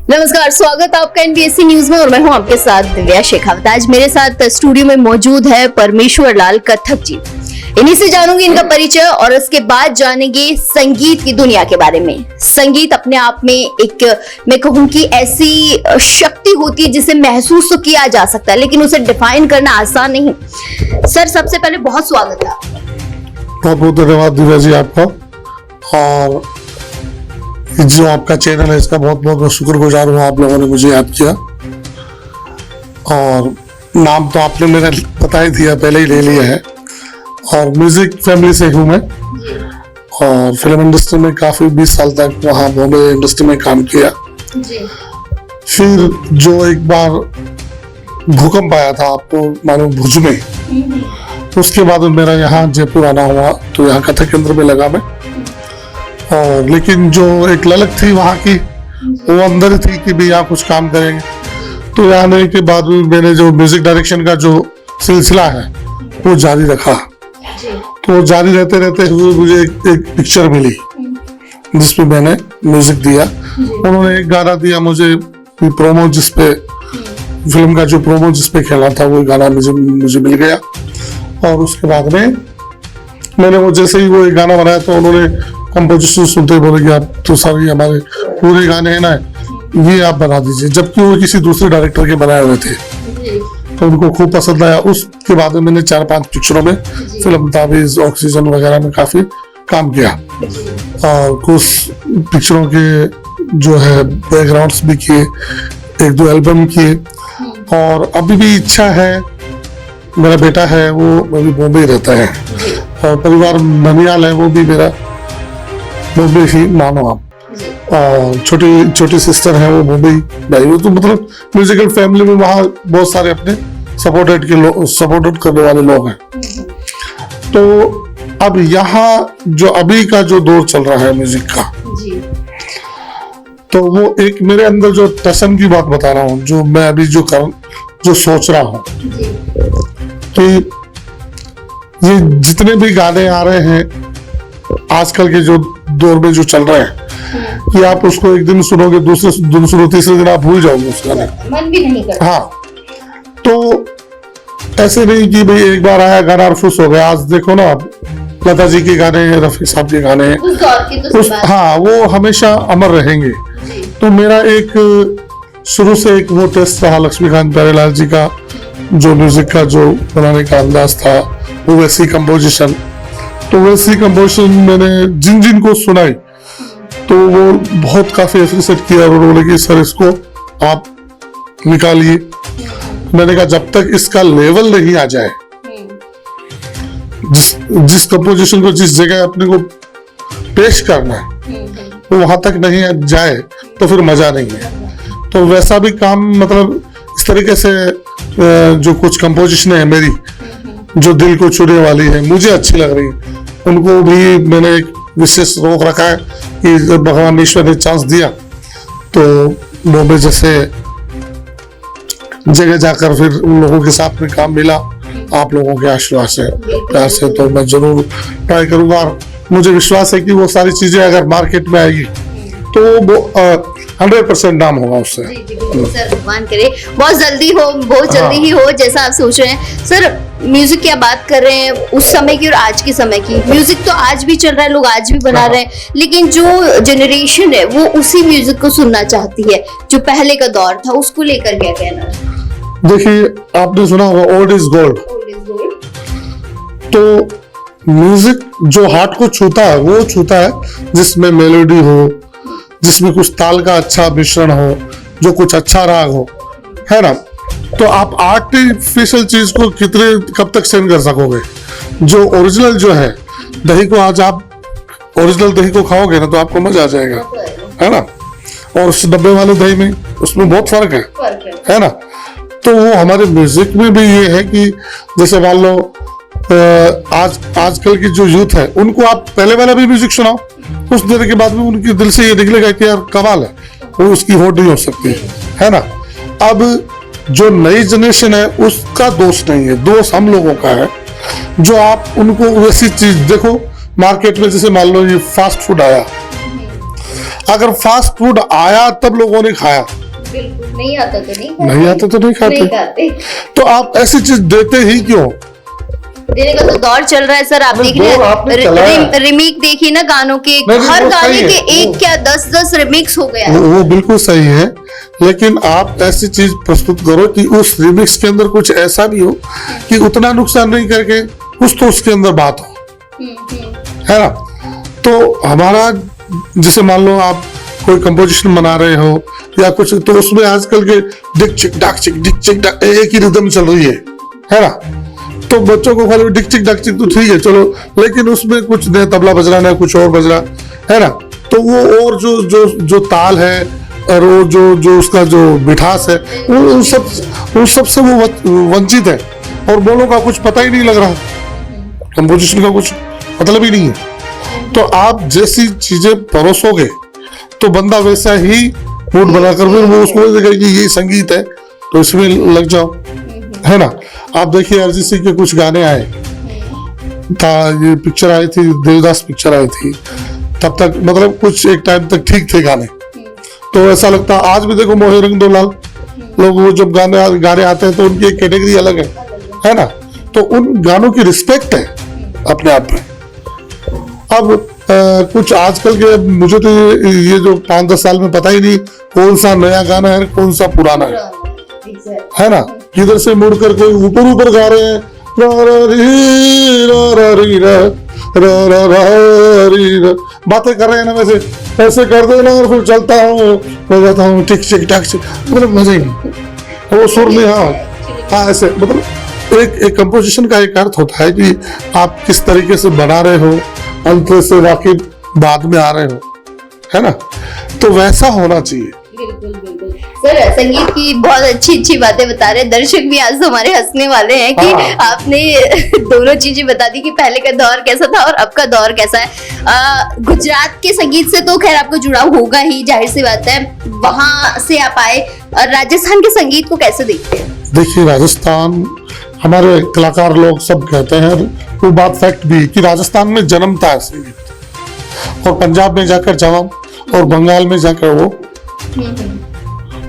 नमस्कार, स्वागत आपका एनबीएससी न्यूज में और मैं हूं आपके साथ दिव्या शेखावत। आज मेरे साथ स्टूडियो में मौजूद है परमेश्वर लाल कथक जी। इन्हीं से जानूंगी इनका परिचय और उसके बाद जानेंगे संगीत की दुनिया के बारे में। संगीत अपने आप में एक, मैं कहूं कि ऐसी शक्ति होती है जिसे महसूस तो किया जा सकता है, लेकिन उसे डिफाइन करना आसान नहीं। सर, सबसे पहले बहुत स्वागत है। बहुत बहुत धन्यवाद दिव्या जी आपका, और जो आपका चैनल है इसका बहुत बहुत शुक्रगुजार हूँ। आप लोगों ने मुझे याद किया, और नाम तो आपने मेरा बता ही दिया, पहले ही ले लिया है। और म्यूजिक फैमिली से हूँ मैं, और फिल्म इंडस्ट्री में काफी 20 साल तक वहाँ बॉम्बे इंडस्ट्री में काम किया। फिर जो एक बार भूकंप आया था, आपको मालूम, भुज में, तो उसके बाद मेरा यहाँ जयपुर आना हुआ, तो यहाँ कथक केंद्र में लगा मैं। और लेकिन जो एक ललक थी वहाँ की, वो अंदर ही थी कि भी यहाँ कुछ काम करेंगे। तो यहाँ आने के बाद भी मैंने जो म्यूजिक डायरेक्शन का जो सिलसिला है वो जारी रखा। तो जारी रहते रहते हुए मुझे एक पिक्चर मिली जिसपे मैंने म्यूजिक दिया। उन्होंने एक गाना दिया मुझे, प्रोमो जिसपे, फिल्म का जो प्रोमो जिसपे खेला था, वो गाना मुझे मिल गया। और उसके बाद में मैंने वो जैसे ही वो एक गाना बनाया, तो उन्होंने कंपोजिशन सुनते ही बोले कि आप तो सारे हमारे पूरे गाने हैं ना, ये आप बना दीजिए, जबकि वो किसी दूसरे डायरेक्टर के बनाए हुए थे। तो उनको खूब पसंद आया। उसके बाद में मैंने 4-5 पिक्चरों में, फिल्म ताबीज, ऑक्सीजन वगैरह में काफी काम किया, और कुछ पिक्चरों के जो है बैकग्राउंड्स भी किए, 1-2 एल्बम किए। और अभी भी इच्छा है, मेरा बेटा है वो अभी बॉम्बे रहता है, और परिवार ननियाल है, वो भी मेरा बॉम्बे ही मानो आप। और छोटी सिस्टर है वो मुंबई भाई, वो तो मतलब म्यूजिकल फैमिली में वहाँ बहुत सारे अपने सपोर्टेड करने वाले लोग हैं। तो अब यहाँ जो अभी का जो दौर चल रहा है म्यूजिक का, तो वो एक मेरे अंदर जो टसन की बात बता रहा हूँ, जो मैं अभी जो सोच रहा हूँ कि ये जितने भी गाने आ रहे हैं आजकल के जो दौर में जो चल रहे हैं, कि आप उसको एक दिन सुनोगे, दूसरे दिन सुनो, तीसरे दिन आप भूल जाओगे उस गाने, मन भी नहीं करता। हाँ, तो ऐसे नहीं कि भाई एक बार आया गाना और खुश हो गया। आज देखो ना आप, लता जी के गाने, रफी साहब के गाने, उस दौर की तो हाँ, वो हमेशा अमर रहेंगे। तो मेरा एक शुरू से एक वो टेस्ट रहा लक्ष्मीकांत प्यारेलाल जी का, जो म्यूजिक का जो बनाने का अंदाज था, वो वैसी कंपोजिशन। तो वैसी कंपोजिशन मैंने जिन को सुनाई, तो वो बहुत काफी एप्रिशिएट किया, और बोले कि सर इसको आप निकालिए। मैंने कहा जब तक इसका लेवल नहीं आ जाए, जिस कंपोजिशन को जिस जगह अपने को पेश करना है वो वहां तक नहीं जाए, तो फिर मजा नहीं है। तो वैसा भी काम, मतलब इस तरीके से जो कुछ कंपोजिशन है मेरी, जो दिल को छूने वाली है, मुझे अच्छी लग रही है, उनको भी मैंने एक विशेष रोक रखा है कि जब भगवान ईश्वर ने चांस दिया, तो बॉम्बे जैसे जगह जाकर फिर उन लोगों के साथ में काम मिला, आप लोगों के आशीर्वाद से, प्यार से, तो मैं जरूर ट्राई करूंगा। और मुझे विश्वास है कि वो सारी चीजें अगर मार्केट में आएगी तो वो 100% नाम होगा उससे। सर, भगवान करे बहुत जल्दी हो, बहुत जल्दी ही हो जैसा आप सोच रहे हैं। सर, म्यूजिक की बात कर रहे हैं, उस समय की और आज के समय की। म्यूजिक तो आज भी चल रहा है, लोग आज भी बना रहे हैं, लेकिन जो जनरेशन है वो उसी म्यूजिक को सुनना चाहती है जो पहले का दौर था। उसको लेकर क्या कहना है? देखिए, आपने सुना होगा ओल्ड इज गोल्ड। तो म्यूजिक जो हार्ट को छूता है वो छूता है जिसमें मेलोडी हो, जिसमें कुछ ताल का अच्छा मिश्रण हो, जो कुछ अच्छा राग हो, है ना। तो आप आर्टिफिशियल चीज को कब तक सेंड कर सकोगे? जो ओरिजिनल जो है, दही को आज आप ओरिजिनल दही को खाओगे ना, तो आपको मजा आ जाएगा, है ना। और उस डब्बे वाले दही में, उसमें बहुत फर्क है ना। तो वो हमारे म्यूजिक में भी ये है कि जैसे मान लो आजकल की जो यूथ है, उनको आप पहले वाला भी म्यूजिक सुनाओ, कुछ देर के बाद में उनके दिल से ये निकलेगा कि यार कमाल है, वो उसकी होड़ नहीं हो सकती, है ना। अब जो नई जनरेशन है उसका दोष नहीं है, दोष हम लोगों का है, जो आप उनको वैसी चीज देखो। मार्केट में जैसे मान लो ये फास्ट फूड आया, अगर फास्ट फूड आया तब लोगों ने खाया, बिल्कुल नहीं आता तो नहीं आता तो नहीं खाते। तो आप ऐसी चीज देते ही क्यों? देने का तो दौर चल रहा है सर। आप देख आपने रहे हैं रिमिक देखिए ना गानों के, हर गाने के एक क्या 10-10 रिमिक्स हो गया है। वो बिल्कुल सही है, लेकिन आप ऐसी चीज प्रस्तुत करो कि उस रिमिक्स के अंदर कुछ ऐसा भी हो कि उतना नुकसान नहीं करके कुछ तो उसके अंदर बात हो, है ना। तो हमारा जैसे मान लो आप कोई कंपोजिशन बना रहे हो या कुछ, तो उसमें आजकल के डिक चिक डाक चिक डिक चिक डाक एक ही रिदम चल रही है ना। तो बच्चों को खाली डिक चिक डाक चिक तो ठीक है चलो, लेकिन उसमें कुछ नया तबला बज रहा है, कुछ और बज रहा है ना। तो वो और जो ताल है और वो जो उसका जो मिठास है वो उन सब से वो वंचित है, और बोलों का कुछ पता ही नहीं लग रहा, कंपोजिशन का कुछ मतलब ही नहीं है। तो आप जैसी चीजें परोसोगे तो बंदा वैसा ही मूड बनाकर फिर वो उसको देखेगा कि ये संगीत है तो इसमें लग जाओ, है ना। आप देखिए अरिजीत सिंह के कुछ गाने आए था, ये पिक्चर आई थी देवदास पिक्चर आई थी, तब तक मतलब कुछ एक टाइम तक ठीक थे गाने। तो ऐसा लगता आज भी देखो मोहे रंग दो लाल, लोग वो जब गाने आते हैं तो उनकी एक कैटेगरी अलग है ना। तो उन गानों की रिस्पेक्ट है अपने आप में। अब कुछ आजकल के मुझे तो ये जो 5-10 साल में पता ही नहीं कौन सा नया गाना है कौन सा पुराना है ना। किधर से मुड़कर कोई ऊपर गा रहे हैं, रा रा री रा रा री रा रा रा रा री रा, बातें कर रहे हैं ना वैसे ऐसे कर देना और फिर चलता हूँ बजाता हूँ टिक चिक टाक चिक, मतलब मजा ही नहीं वो सुर में। हाँ ऐसे मतलब एक कंपोजिशन का एक अर्थ होता है कि आप किस तरीके से बना रहे हो, अंत से वाकई बाद में आ रहे हो, है ना। तो वैसा होना चाहिए। बिल्कुल बिल्कुल सर, संगीत की बहुत अच्छी बातें बता रहे हैं। दर्शक भी आज हमारे हंसने वाले हैं कि आपने दोनों चीजें बता दी कि पहले का दौर कैसा था और अब का दौर कैसा है। गुजरात के संगीत से तो खैर आपको जुड़ाव होगा ही, जाहिर सी बात है, वहां से आप आए। राजस्थान के संगीत को कैसे देखते हैं? देखिए राजस्थान, हमारे कलाकार लोग सब कहते हैं, वो बात फैक्ट भी कि राजस्थान में जन्मता है संगीत, और पंजाब में जाकर जवाब और बंगाल में जाकर वो।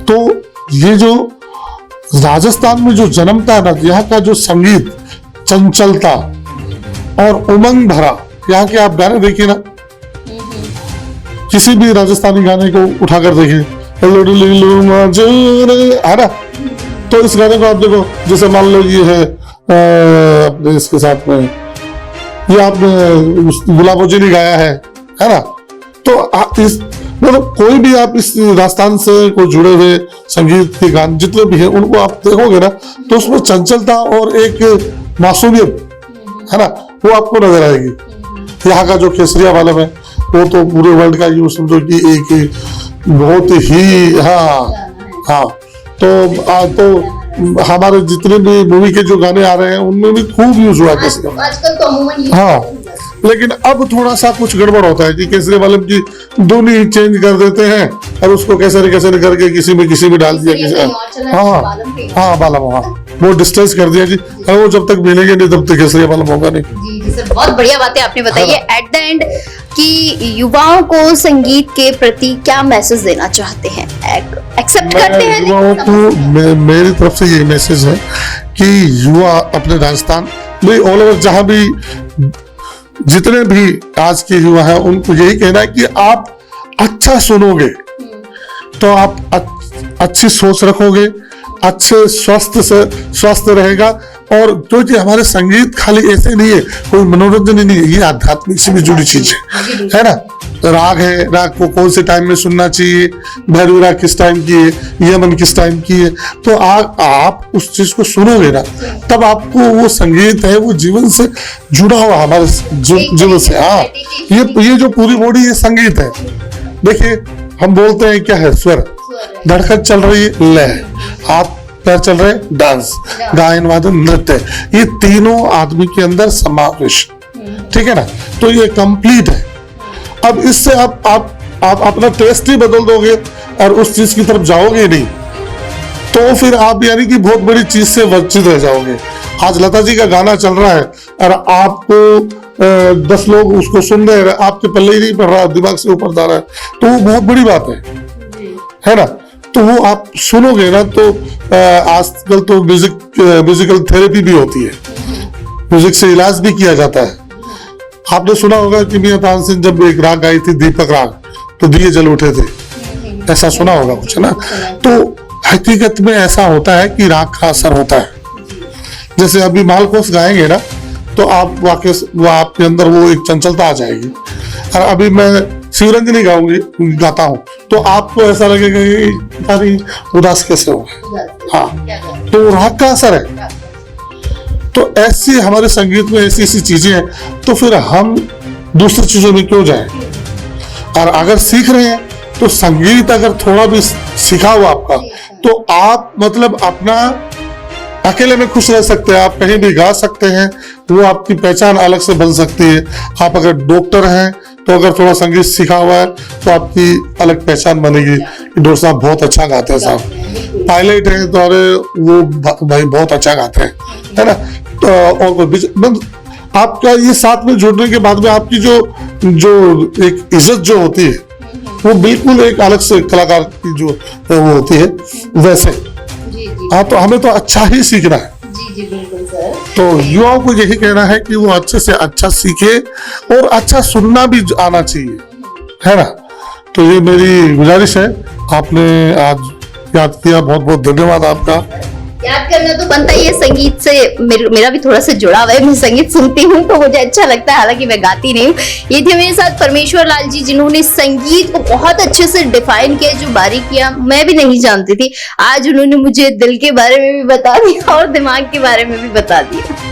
तो ये जो राजस्थान में जो जन्मता है ना, यहाँ का जो संगीत चंचलता और उमंग भरा, यहाँ के आप गाने देखिए ना, किसी भी राजस्थानी गाने को उठाकर देखिए, है ना। तो इस गाने को आप देखो, जैसे मान लो ये है अपने इसके साथ में ये आपने गुलाबो जी ने गाया है ना। तो इस मतलब कोई भी आप इस राजस्थान से कोई जुड़े हुए संगीत के गाने जितने भी हैं उनको आप देखोगे ना, तो उसमें चंचलता और एक मासूमियत है ना, वो आपको नजर आएगी। यहाँ का जो केसरिया वालम है वो तो पूरे वर्ल्ड का यूज समझो कि एक बहुत ही हाँ तो हमारे जितने भी मूवी के जो गाने आ रहे हैं उनमें भी खूब यूज हुआ केसरिया आजकल तो अमूमन। हाँ, लेकिन अब थोड़ा सा कुछ गड़बड़ होता है कि केसरी वालम की धुनी चेंज कर देते हैं और उसको कैसे न करके किसी में डाल दिया किसी। हाँ बालम, हाँ वो डिस्टेंस कर दिया जी, वो जब तक मिलेंगे नहीं तब तक केसरी वालम होगा नहीं। जी सर, बहुत बढ़िया बातें आपने बताई है। एट द एंड कि युवाओं को संगीत के प्रति क्या मैसेज देना चाहते हैं? एक्सेप्ट करते हैं युवाओं को मेरी तरफ से ये मैसेज है कि युवा अपने राजस्थान में ऑल ओवर जहां भी जितने भी आज के युवा हैं उनको यही कहना है कि आप अच्छा सुनोगे तो आप अच्छी सोच रखोगे, अच्छे स्वस्थ रहेगा। और क्योंकि हमारे संगीत खाली ऐसे नहीं है, कोई मनोरंजन ही नहीं है, ये आध्यात्मिक से भी जुड़ी चीज है ना। राग है, राग को कौन से टाइम में सुनना चाहिए, भैरवी राग किस टाइम की है, यमन किस टाइम की है, तो आप उस चीज को सुनोगे ना, तब आपको वो संगीत है वो जीवन से जुड़ा हुआ हमारे जीवन से। हाँ, ये जो पूरी बॉडी ये संगीत है। देखिए हम बोलते हैं क्या है, स्वर, धड़कन चल रही है, लय, हाथ पैर चल रहे, डांस, गायन वादन नृत्य, ये तीनों आदमी के अंदर समावेश, ठीक है ना। तो ये कंप्लीट है। अब इससे आप अपना टेस्ट ही बदल दोगे और उस चीज की तरफ जाओगे नहीं, तो फिर आप यानी कि बहुत बड़ी चीज से वंचित रह जाओगे। आज लता जी का गाना चल रहा है और आपको 10 लोग उसको सुन रहे हैं, आपके पल्ले ही नहीं पड़ रहा, दिमाग से ऊपर जा रहा है, तो वो बहुत बड़ी बात है ना। तो वो आप सुनोगे ना, तो आजकल तो म्यूजिकल थेरेपी भी होती है, म्यूजिक से इलाज भी किया जाता है। आपने सुना होगा कि मियां तानसेन जब एक राग गाई थी, दीपक राग, तो दिए जल उठे थे, ऐसा सुना होगा कुछ, है ना। तो हकीकत में ऐसा होता है कि राग का असर होता है। जैसे अभी मालकोस गाएंगे ना, तो आप वाकई वो आपके अंदर वो एक चंचलता आ जाएगी। और अभी मैं शिवरंजनी गाता हूँ, तो आपको ऐसा लगेगा कि पता नहीं उदास कैसे हो गए। हाँ, तो राग का असर है। तो ऐसी हमारे संगीत में ऐसी ऐसी चीजें हैं, तो फिर हम दूसरी चीजों में क्यों जाएं। और अगर सीख रहे हैं तो संगीत अगर थोड़ा भी सीखा हुआ आपका, तो आप मतलब अपना अकेले में खुश रह सकते हैं, आप कहीं भी गा सकते हैं, वो आपकी पहचान अलग से बन सकती है। आप अगर डॉक्टर हैं तो अगर थोड़ा संगीत सीखा हुआ है तो आपकी अलग पहचान बनेगी कि डॉक्टर साहब बहुत अच्छा गाते हैं साहब। पायलट है तो अरे वो भाई बहुत अच्छा गाते हैं, है ना। तो और आपका ये साथ में जुड़ने के बाद में आपकी जो एक इज्जत जो होती है, वो बिल्कुल एक अलग से कलाकार की जो वो होती है वैसे। हाँ, तो हमें तो अच्छा ही सीखना है। जी बिल्कुल सर। तो युवाओं को यही कहना है कि वो अच्छे से अच्छा सीखे और अच्छा सुनना भी आना चाहिए, है ना। तो ये मेरी गुजारिश है। आपने आज याद किया, बहुत बहुत धन्यवाद आपका। याद करना तो बनता ही है, संगीत से मेरा भी थोड़ा सा जुड़ाव है। मैं संगीत सुनती हूँ तो मुझे अच्छा लगता है, हालांकि मैं गाती नहीं हूँ। ये थे मेरे साथ परमेश्वर लाल जी, जिन्होंने संगीत को बहुत अच्छे से डिफाइन किया, जो बारीकियां मैं भी नहीं जानती थी। आज उन्होंने मुझे दिल के बारे में भी बता दिया और दिमाग के बारे में भी बता दिया।